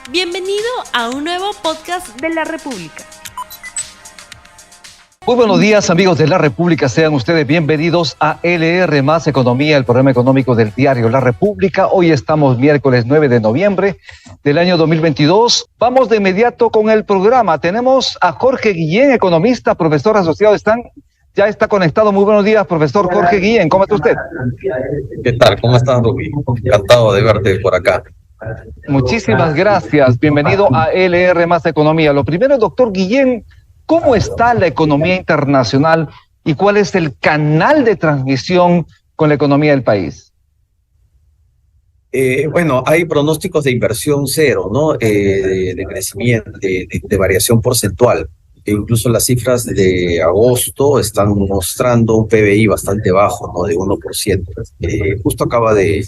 Bienvenido a un nuevo podcast de La República. Muy buenos días, amigos de La República. Sean ustedes bienvenidos a LR Más Economía, el programa económico del diario La República. Hoy estamos miércoles 9 de noviembre del año 2022. Vamos de inmediato con el programa. Tenemos a Jorge Guillén, economista, profesor asociado. Ya está conectado. Muy buenos días, profesor Jorge Guillén. ¿Cómo está usted? ¿Qué tal? ¿Cómo estás, Rubí? Encantado de verte por acá. Muchísimas gracias. Bienvenido a LR Más Economía. Lo primero, doctor Guillén, ¿cómo está la economía internacional y cuál es el canal de transmisión con la economía del país? Bueno, hay pronósticos de inversión cero, ¿no? De crecimiento, de variación porcentual. Incluso las cifras de agosto están mostrando un PBI bastante bajo, ¿no? De 1%. Justo acaba de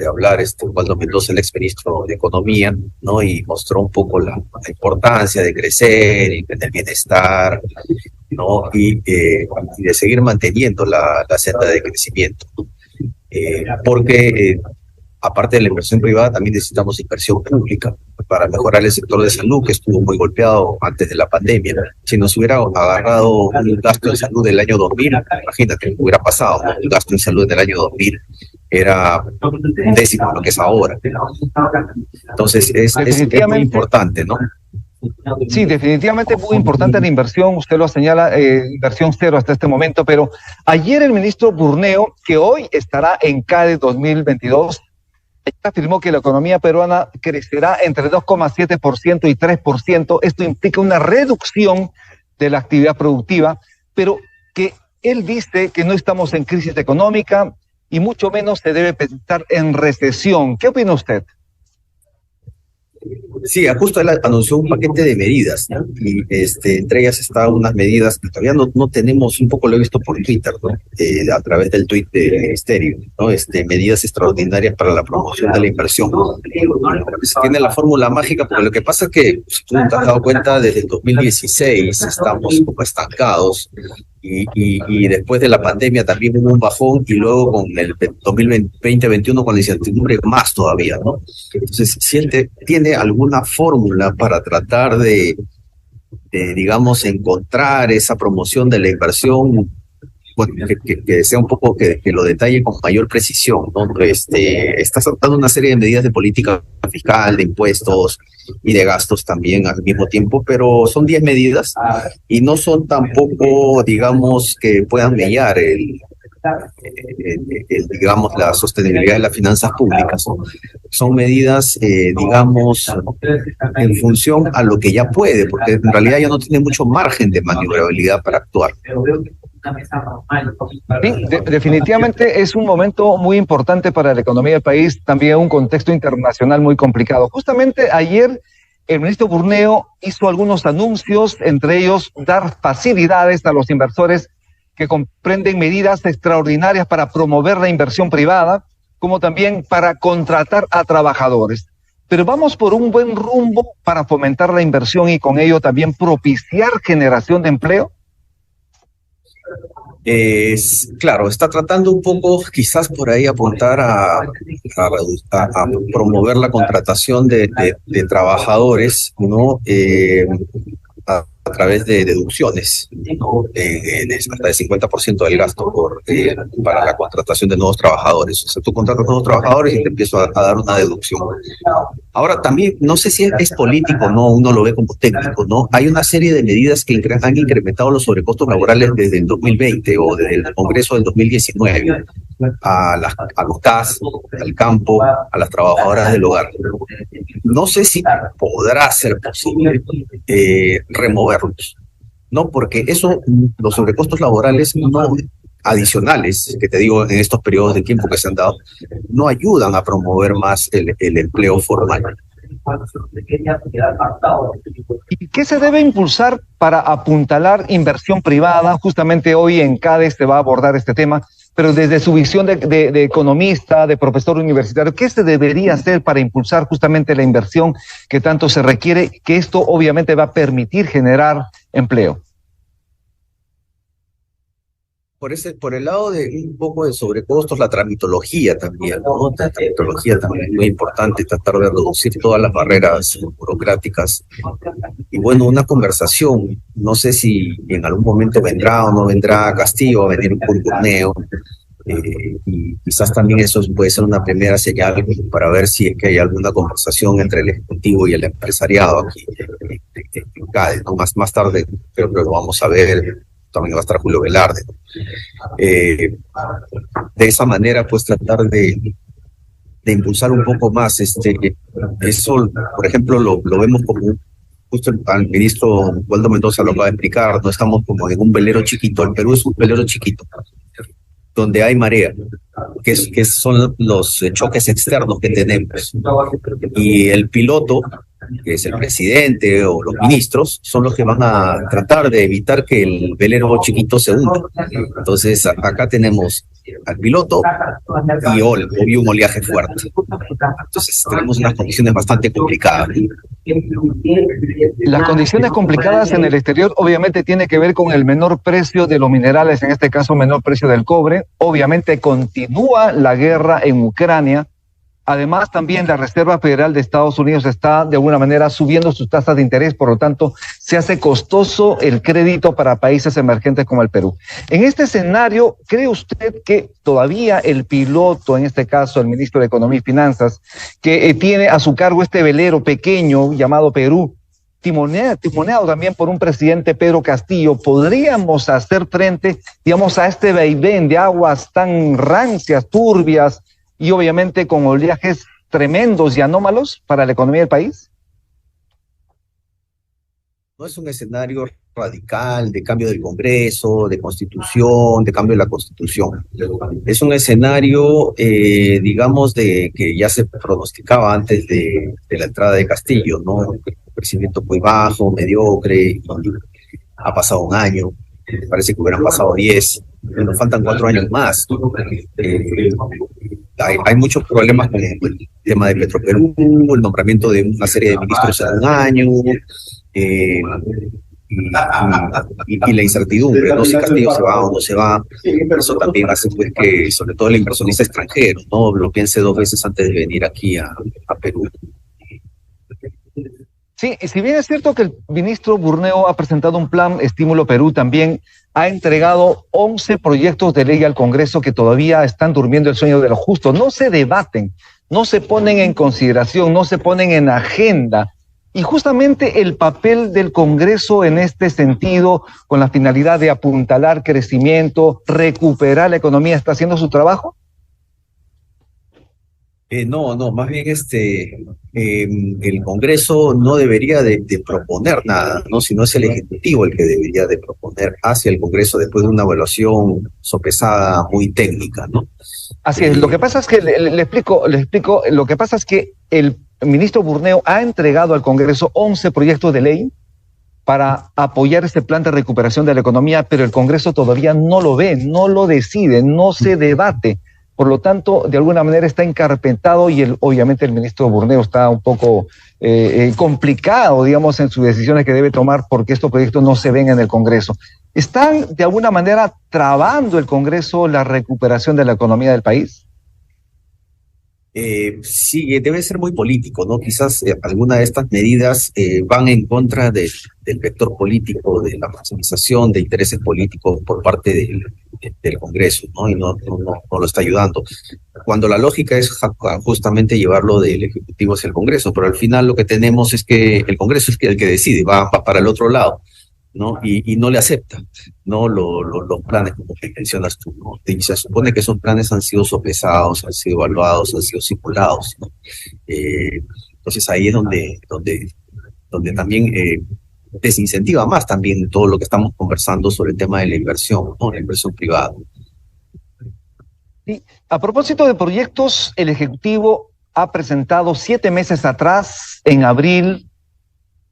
hablar Osvaldo Mendoza, el exministro de Economía, ¿no? Y mostró un poco la importancia de crecer y del bienestar, ¿no? Y de seguir manteniendo la senda de crecimiento. Porque aparte de la inversión privada, también necesitamos inversión pública para mejorar el sector de salud, que estuvo muy golpeado antes de la pandemia. Si nos hubiera agarrado un gasto de salud del año 2000, imagínate lo que hubiera pasado, ¿no? El gasto en salud del año 2000 era un décimo de lo que es ahora. Entonces, es muy importante, ¿no? Sí, definitivamente muy importante la inversión, usted lo señala, inversión cero hasta este momento, pero ayer el ministro Burneo, que hoy estará en CADE 2022, afirmó que la economía peruana crecerá entre 2,7% y 3%. Esto implica una reducción de la actividad productiva, pero que él dice que no estamos en crisis económica y mucho menos se debe pensar en recesión. ¿Qué opina usted? Sí, justo él anunció un paquete de medidas, ¿no? Y entre ellas están unas medidas que todavía no tenemos, un poco lo he visto por Twitter, ¿no? A través del tuit del ministerio, ¿no? Medidas extraordinarias para la promoción de la inversión. Se tiene la fórmula mágica, porque lo que pasa es que, si tú te has dado cuenta, desde el 2016 estamos como estancados. Y después de la pandemia también hubo un bajón, y luego con el 2020-2021 con la incertidumbre más todavía, ¿no? Entonces, si él tiene alguna fórmula para tratar de, digamos, encontrar esa promoción de la inversión, bueno, que sea un poco, que lo detalle con mayor precisión, ¿no? Está tratando una serie de medidas de política fiscal, de impuestos y de gastos también al mismo tiempo, pero son 10 medidas y no son tampoco, digamos, que puedan mellar digamos, la sostenibilidad de las finanzas públicas. Son medidas, digamos, en función a lo que ya puede, porque en realidad ya no tiene mucho margen de maniobrabilidad para actuar. Sí, definitivamente es un momento muy importante para la economía del país, también un contexto internacional muy complicado. Justamente ayer el ministro Burneo hizo algunos anuncios, entre ellos dar facilidades a los inversores que comprenden medidas extraordinarias para promover la inversión privada, como también para contratar a trabajadores. Pero vamos por un buen rumbo para fomentar la inversión y con ello también propiciar generación de empleo. Claro, está tratando un poco, quizás por ahí, apuntar a promover la contratación de trabajadores, ¿no? A través de deducciones, ¿no? Hasta del 50% del gasto para la contratación de nuevos trabajadores. O sea, tú contratas nuevos trabajadores y te empiezo a dar una deducción. Ahora, también, no sé si es político, ¿no? Uno lo ve como técnico, ¿no? Hay una serie de medidas que han incrementado los sobrecostos laborales desde el 2020 o desde el Congreso del 2019 a los CAS, al campo, a las trabajadoras del hogar. No sé si podrá ser posible removerlos, ¿no? Porque los sobrecostos laborales no adicionales, que te digo, en estos periodos de tiempo que se han dado, no ayudan a promover más el empleo formal. ¿Y qué se debe impulsar para apuntalar inversión privada? Justamente hoy en CADE se va a abordar este tema, pero desde su visión de economista, de profesor universitario, ¿qué se debería hacer para impulsar justamente la inversión que tanto se requiere, que esto obviamente va a permitir generar empleo? Por el lado de un poco de sobrecostos, la tramitología también, ¿no? La tramitología también es muy importante, tratar de reducir todas las barreras burocráticas. Y bueno, una conversación, no sé si en algún momento vendrá o no vendrá Castillo, va a venir un Burneo, y quizás también eso puede ser una primera señal para ver si es que hay alguna conversación entre el Ejecutivo y el empresariado aquí en CADE, ¿no? Más tarde creo que lo vamos a ver, también va a estar Julio Velarde, ¿no? De esa manera, pues tratar de impulsar un poco más eso, por ejemplo, lo vemos como justo al ministro Waldo Mendoza lo acaba de explicar, no estamos como en un velero chiquito, el Perú es un velero chiquito, donde hay marea, que son los choques externos que tenemos. Y el piloto, que es el presidente o los ministros, son los que van a tratar de evitar que el velero chiquito se hunda. Entonces, acá tenemos al piloto y un oleaje fuerte. Entonces, tenemos unas condiciones bastante complicadas. Las condiciones complicadas en el exterior obviamente tiene que ver con el menor precio de los minerales, en este caso menor precio del cobre. Obviamente continúa la guerra en Ucrania. Además, también la Reserva Federal de Estados Unidos está de alguna manera subiendo sus tasas de interés, por lo tanto, se hace costoso el crédito para países emergentes como el Perú. En este escenario, ¿cree usted que todavía el piloto, en este caso el ministro de Economía y Finanzas, que tiene a su cargo este velero pequeño llamado Perú, timoneado también por un presidente Pedro Castillo, podríamos hacer frente, digamos, a este vaivén de aguas tan rancias, turbias, y obviamente con oleajes tremendos y anómalos para la economía del país? No es un escenario radical de cambio del Congreso, de constitución, de cambio de la constitución. Es un escenario, digamos, de que ya se pronosticaba antes de la entrada de Castillo, ¿no? Un crecimiento muy bajo, mediocre, ha pasado un año, parece que hubieran pasado 10, nos faltan 4 años más. Hay muchos problemas con el tema de Petroperú, el nombramiento de una serie de ministros en un año, y la incertidumbre, ¿no? Si Castillo se va o no se va. Eso también hace pues que, sobre todo el inversionista extranjero, ¿no? Lo piense 2 veces antes de venir aquí a Perú. Sí, y si bien es cierto que el ministro Burneo ha presentado un plan Estímulo Perú, también ha entregado 11 proyectos de ley al Congreso que todavía están durmiendo el sueño de los justos. No se debaten, no se ponen en consideración, no se ponen en agenda. Y justamente el papel del Congreso en este sentido, con la finalidad de apuntalar crecimiento, recuperar la economía, ¿está haciendo su trabajo? No, más bien el Congreso no debería de proponer nada, ¿no? Sino es el Ejecutivo el que debería de proponer hacia el Congreso después de una evaluación sopesada muy técnica, ¿no? Así es, lo que pasa es que, le explico, lo que pasa es que el ministro Burneo ha entregado al Congreso 11 proyectos de ley para apoyar este plan de recuperación de la economía, pero el Congreso todavía no lo ve, no lo decide, no se debate. Por lo tanto, de alguna manera está encarpetado y obviamente el ministro Burneo está un poco complicado, digamos, en sus decisiones que debe tomar porque estos proyectos no se ven en el Congreso. ¿Están de alguna manera trabando el Congreso la recuperación de la economía del país? Sí, debe ser muy político, ¿no? Quizás alguna de estas medidas van en contra del vector político, de la maximización de intereses políticos por parte del Congreso, ¿no? Y no lo está ayudando. Cuando la lógica es justamente llevarlo del Ejecutivo hacia el Congreso, pero al final lo que tenemos es que el Congreso es el que decide, va para el otro lado, ¿no? Y no le acepta, ¿no? Los planes, como que mencionas tú, ¿no? Y se supone que esos planes han sido sopesados, han sido evaluados, han sido simulados, ¿no? Entonces ahí es donde también desincentiva más también todo lo que estamos conversando sobre el tema de la inversión, ¿no? La inversión privada. Sí. A propósito de proyectos, el Ejecutivo ha presentado 7 meses atrás, en abril,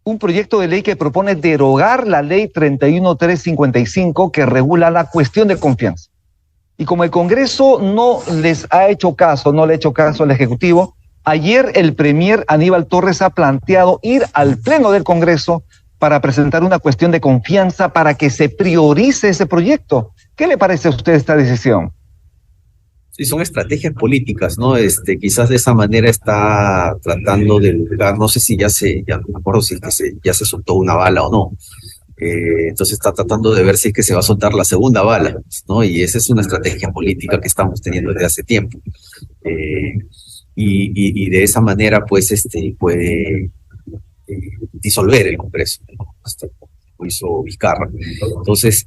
un proyecto de ley que propone derogar la ley 31355 que regula la cuestión de confianza. Y como el Congreso no les ha hecho caso, no le ha hecho caso al Ejecutivo, ayer el premier Aníbal Torres ha planteado ir al Pleno del Congreso para presentar una cuestión de confianza para que se priorice ese proyecto. ¿Qué le parece a usted esta decisión? Sí, son estrategias políticas, ¿no? Quizás de esa manera está tratando de buscar, no sé si ya no me acuerdo si es que ya se soltó una bala o no. Entonces está tratando de ver si es que se va a soltar la segunda bala, ¿no? Y esa es una estrategia política que estamos teniendo desde hace tiempo. Eh, y de esa manera, pues, puede disolver el Congreso, ¿no? Lo hizo Vizcarra. Entonces,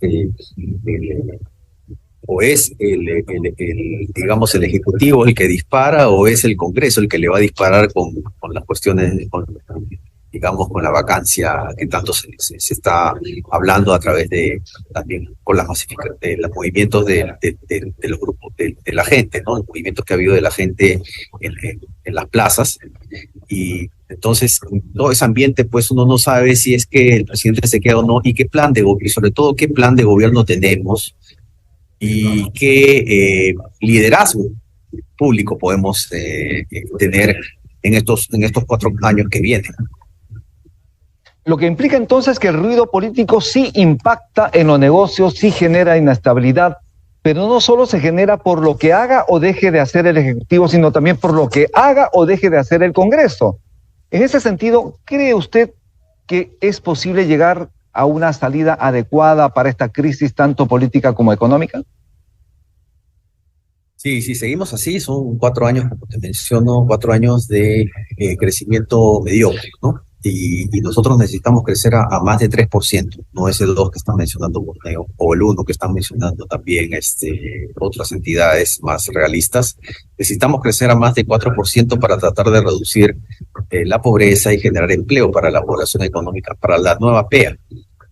o es digamos, el Ejecutivo el que dispara, o es el Congreso el que le va a disparar con las cuestiones, digamos, con la vacancia que tanto se está hablando a través de, también con de los movimientos de los grupos, de la gente, ¿no? Los movimientos que ha habido de la gente en las plazas. Y entonces, todo ese ambiente, pues uno no sabe si es que el presidente se queda o no, y qué plan de gobierno, y sobre todo qué plan de gobierno tenemos, y qué liderazgo público podemos tener en estos 4 años que vienen. Lo que implica entonces que el ruido político sí impacta en los negocios, sí genera inestabilidad, pero no solo se genera por lo que haga o deje de hacer el Ejecutivo, sino también por lo que haga o deje de hacer el Congreso. En ese sentido, ¿cree usted que es posible llegar a una salida adecuada para esta crisis, tanto política como económica? Sí, si seguimos así, son 4 años, como te menciono, 4 años de crecimiento mediocre, ¿no? Y nosotros necesitamos crecer a más de 3%, no ese 2 que están mencionando Borneo, o el 1 que están mencionando también otras entidades más realistas. Necesitamos crecer a más de 4% para tratar de reducir la pobreza y generar empleo para la población económica, para la nueva PEA,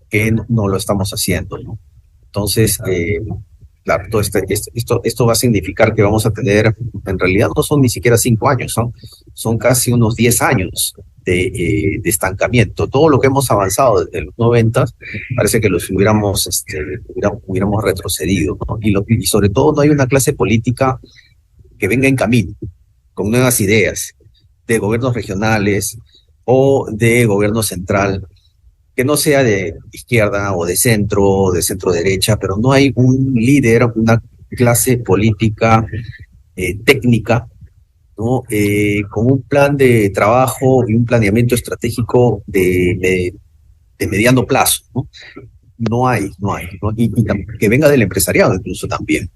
que no lo estamos haciendo, ¿no? Entonces, claro, esto va a significar que vamos a tener, en realidad no son ni siquiera 5 años, son casi unos 10 años de estancamiento. Todo lo que hemos avanzado desde los 90 parece que los hubiéramos retrocedido, ¿no? Y sobre todo no hay una clase política que venga en camino, con nuevas ideas de gobiernos regionales o de gobierno central, que no sea de izquierda o de centro derecha, pero no hay un líder, una clase política técnica, ¿no? Con un plan de trabajo y un planeamiento estratégico de mediano plazo, ¿no? No hay, ¿no? Y que venga del empresariado incluso también,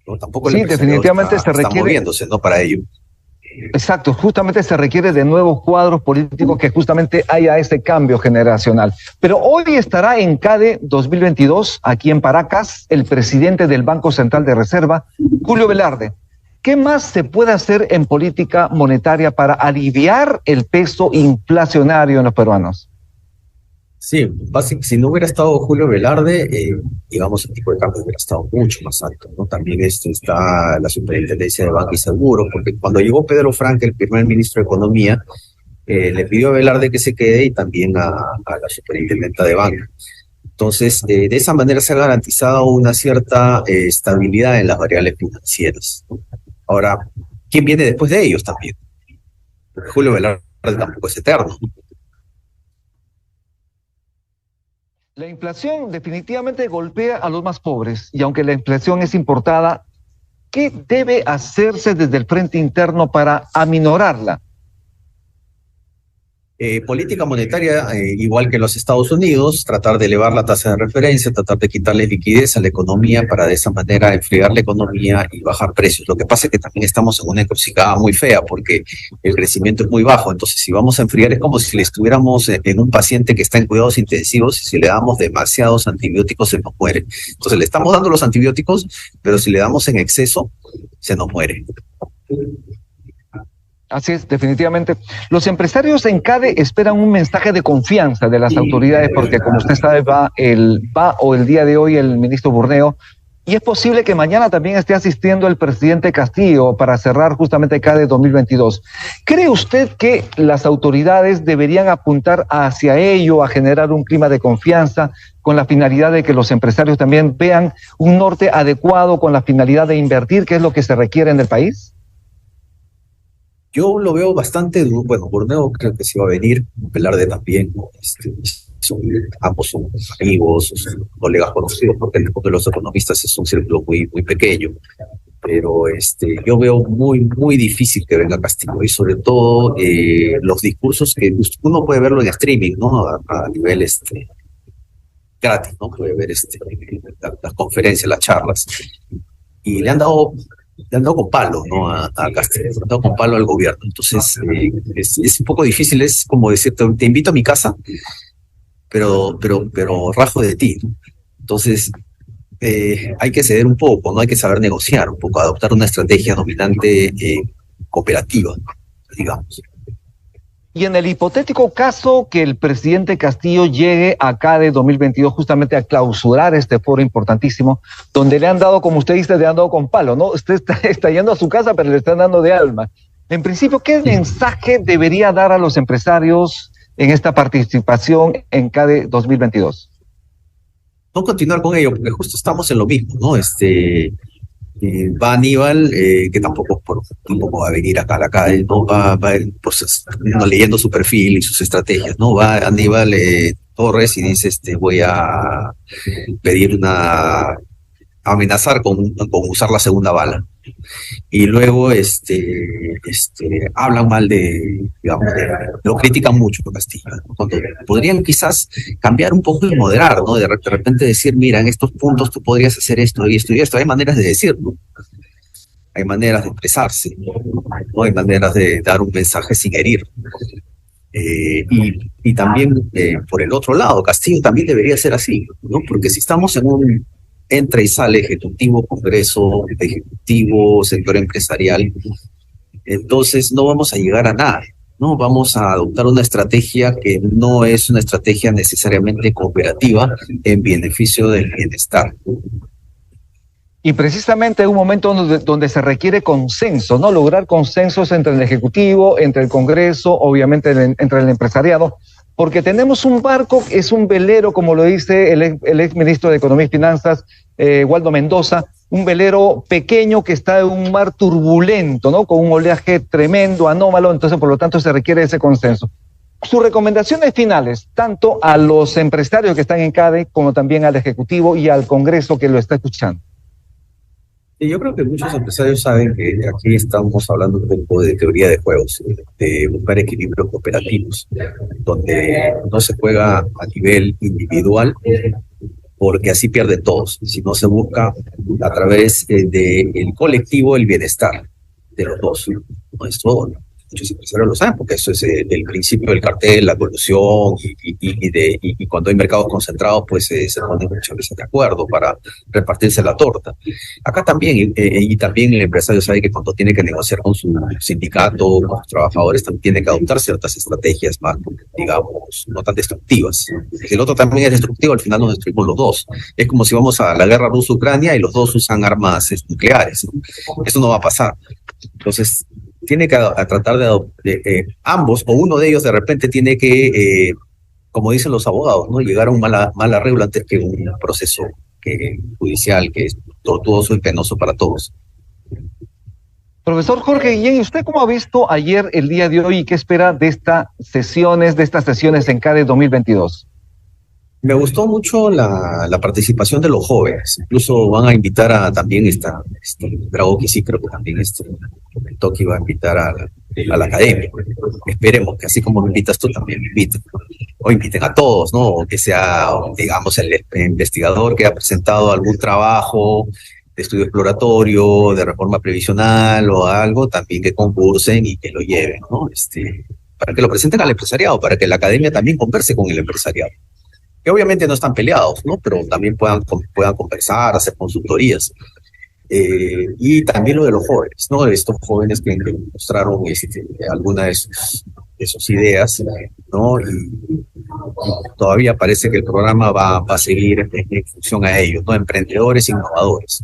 ¿no? Tampoco el Sí, empresariado definitivamente se está requiere, moviéndose, ¿no? Para ello. exacto, justamente se requiere de nuevos cuadros políticos que justamente haya ese cambio generacional. Pero hoy estará en CADE 2022, aquí en Paracas, el presidente del Banco Central de Reserva, Julio Velarde. ¿Qué más se puede hacer en política monetaria para aliviar el peso inflacionario en los peruanos? Sí, si no hubiera estado Julio Velarde, digamos, el tipo de cambio hubiera estado mucho más alto, ¿no? También está la Superintendencia de Banca y Seguro, porque cuando llegó Pedro Frank, el primer ministro de Economía, le pidió a Velarde que se quede, y también a la Superintendenta de Banca. Entonces, de esa manera se ha garantizado una cierta estabilidad en las variables financieras, ¿no? Ahora, ¿quién viene después de ellos también? Porque Julio Velarde tampoco es eterno. La inflación definitivamente golpea a los más pobres, y aunque la inflación es importada, ¿qué debe hacerse desde el frente interno para aminorarla? Política monetaria, igual que en los Estados Unidos, tratar de elevar la tasa de referencia, tratar de quitarle liquidez a la economía para de esa manera enfriar la economía y bajar precios. Lo que pasa es que también estamos en una encrucijada muy fea porque el crecimiento es muy bajo. Entonces, si vamos a enfriar, es como si le estuviéramos en un paciente que está en cuidados intensivos, y si le damos demasiados antibióticos se nos muere. Entonces, le estamos dando los antibióticos, pero si le damos en exceso, se nos muere. Así es, definitivamente. Los empresarios en CADE esperan un mensaje de confianza de las autoridades, porque como usted sabe, va el día de hoy el ministro Borneo, y es posible que mañana también esté asistiendo el presidente Castillo para cerrar justamente CADE 2022. ¿Cree usted que las autoridades deberían apuntar hacia ello, a generar un clima de confianza, con la finalidad de que los empresarios también vean un norte adecuado, con la finalidad de invertir, que es lo que se requiere en el país? Yo lo veo bastante duro. Bueno, Borneo creo que sí va a venir, Velarde también, ¿no? ambos son amigos, son colegas conocidos, porque el mundo de los economistas es un círculo muy, muy pequeño. Pero yo veo muy, muy difícil que venga Castillo, y sobre todo los discursos que uno puede verlo en streaming, ¿no? A nivel gratis, ¿no? Puede ver las conferencias, las charlas, y le han dado con palo, ¿no? A Castillo, le han dado con palo al gobierno. Entonces, es un poco difícil, es como decirte, te invito a mi casa, pero rajo de ti, ¿no? Entonces, hay que ceder un poco, ¿no? Hay que saber negociar un poco, adoptar una estrategia dominante cooperativa, digamos. Y en el hipotético caso que el presidente Castillo llegue acá de 2022 justamente a clausurar este foro importantísimo, donde le han dado, como usted dice, le han dado con palo, ¿no? Usted está yendo a su casa, pero le están dando de alma. En principio, ¿qué mensaje debería dar a los empresarios en esta participación en CADE 2022? No continuar con ello, porque justo estamos en lo mismo, ¿no? Va Aníbal, que tampoco va a venir acá a la calle, ¿no? Va pues, no, leyendo su perfil y sus estrategias, ¿no? Va Aníbal Torres y dice, voy a pedir amenazar con usar la segunda bala. Y luego hablan mal digamos, lo critican mucho a Castillo, ¿no? Cuando podrían quizás cambiar un poco y moderar, ¿no? De repente decir, mira, en estos puntos tú podrías hacer esto y esto y esto. Hay maneras de decirlo, hay maneras de expresarse, ¿no? Hay maneras de dar un mensaje sin herir. Y también, por el otro lado, Castillo también debería ser así, ¿no? Porque si estamos en un entra y sale ejecutivo, congreso, ejecutivo, sector empresarial, entonces no vamos a llegar a nada, ¿no? Vamos a adoptar una estrategia que no es una estrategia necesariamente cooperativa en beneficio del bienestar. Y precisamente en un momento donde se requiere consenso, ¿no? Lograr consensos entre el Ejecutivo, entre el Congreso, obviamente entre el empresariado, porque tenemos un barco, es un velero, como lo dice el ex ministro de Economía y Finanzas, Waldo Mendoza, un velero pequeño que está en un mar turbulento, ¿no? Con un oleaje tremendo, anómalo, entonces por lo tanto se requiere ese consenso. Sus recomendaciones finales, tanto a los empresarios que están en CADE, como también al Ejecutivo y al Congreso que lo está escuchando. Y yo creo que muchos empresarios saben que aquí estamos hablando un poco de teoría de juegos, de buscar equilibrios cooperativos, donde no se juega a nivel individual, porque así pierden todos, sino se busca a través del colectivo el bienestar de los dos. ¿No? Esto muchos empresarios lo saben, porque eso es el principio del cartel, la colusión, y cuando hay mercados concentrados, pues se ponen muchas veces de acuerdo para repartirse la torta. Acá también, y también el empresario sabe que cuando tiene que negociar con su sindicato, con sus trabajadores, también tiene que adoptar ciertas estrategias más, digamos, no tan destructivas. Si el otro también es destructivo, al final nos destruimos los dos. Es como si vamos a la guerra ruso-ucrania y los dos usan armas nucleares, ¿no? Eso no va a pasar. Entonces, tiene que tratar de ambos, o uno de ellos de repente tiene que, como dicen los abogados, ¿no? Llegar a un mal arreglo antes que un proceso judicial que es tortuoso y penoso para todos. Profesor Jorge Guillén, ¿y usted cómo ha visto ayer, el día de hoy, y qué espera de estas sesiones en CADE 2022? Me gustó mucho la participación de los jóvenes. Incluso van a invitar también Drago, que sí creo que también comentó que iba a invitar a la academia. Esperemos que así como me invitas tú, también me inviten. O inviten a todos, ¿no? O que sea, digamos, el investigador que ha presentado algún trabajo de estudio exploratorio, de reforma previsional o algo, también que concursen y que lo lleven, ¿no? Para que lo presenten al empresariado, para que la academia también converse con el empresariado. Que obviamente no están peleados, ¿no? Pero también puedan conversar, hacer consultorías. Y también lo de los jóvenes, ¿no? Estos jóvenes que mostraron alguna de sus ideas, ¿no? Y todavía parece que el programa va a seguir en función a ellos, ¿no? Emprendedores, innovadores.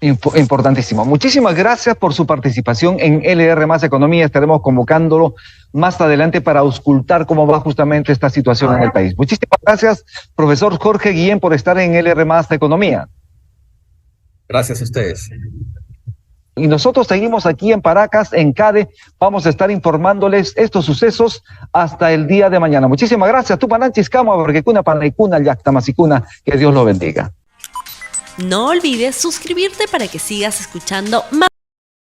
Importantísimo. Muchísimas gracias por su participación en LR Más Economía. Estaremos convocándolo más adelante para auscultar cómo va justamente esta situación en el país. Muchísimas gracias, profesor Jorge Guillén, por estar en LR Más Economía. Gracias a ustedes. Y nosotros seguimos aquí en Paracas, en CADE, vamos a estar informándoles estos sucesos hasta el día de mañana. Muchísimas gracias. Tupananchis, Cama, Borgecuna, Panaicuna, Yactamasicuna, que Dios lo bendiga. No olvides suscribirte para que sigas escuchando más